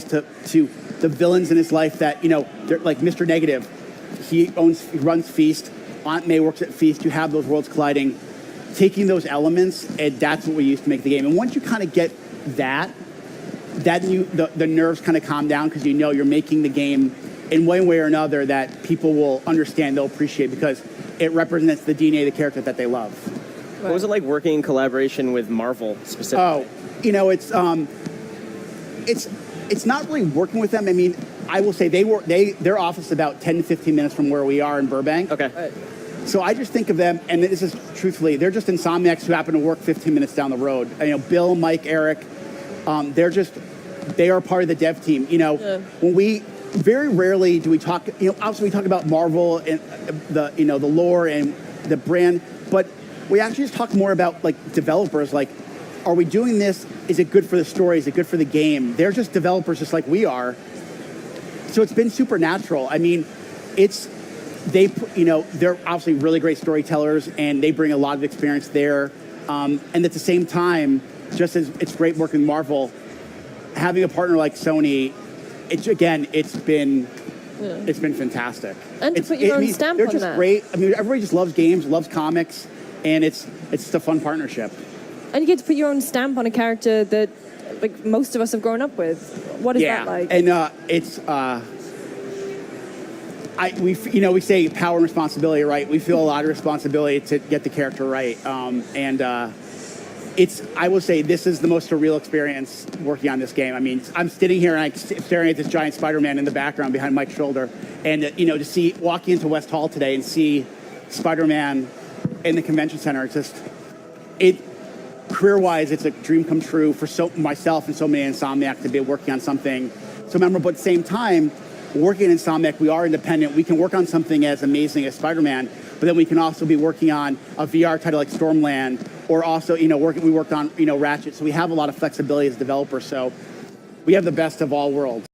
to the villains in his life that, they're like Mr. Negative. He runs Feast. Aunt May works at Feast. You have those worlds colliding. Taking those elements, and that's what we use to make the game. And once you kind of get that the nerves kind of calm down because you're making the game in one way or another that people will understand, they'll appreciate because it represents the DNA of the character that they love. What was it like working in collaboration with Marvel specifically? It's not really working with them. I mean, I will say their office is about 10 to 15 minutes from where we are in Burbank. Okay. So I just think of them, and this is truthfully, they're just Insomniacs who happen to work 15 minutes down the road. Bill, Mike, Eric, they are part of the dev team. When we very rarely do we talk. Obviously we talk about Marvel and the lore and the brand, but we actually just talk more about like developers. Like, are we doing this? Is it good for the story? Is it good for the game? They're just developers, just like we are. So it's been super natural. I mean, they're obviously really great storytellers, and they bring a lot of experience there. And at the same time, just as it's great working with Marvel, having a partner like Sony, it's been fantastic. And to put your own stamp on that. They're just great. I mean, everybody just loves games, loves comics, and it's just a fun partnership. And you get to put your own stamp on a character that, like, most of us have grown up with. What is that like? And we say power and responsibility, right? We feel a lot of responsibility to get the character right. I will say this is the most surreal experience working on this game. I mean, I'm sitting here and I'm staring at this giant Spider-Man in the background behind Mike's shoulder. And, to walking into West Hall today and see Spider-Man in the convention center, career-wise, it's a dream come true for myself and so many Insomniacs to be working on something so memorable. But at the same time, working in Insomniac, we are independent. We can work on something as amazing as Spider-Man, but then we can also be working on a VR title like Stormland, or also, we worked on, Ratchet. So we have a lot of flexibility as developers. So we have the best of all worlds.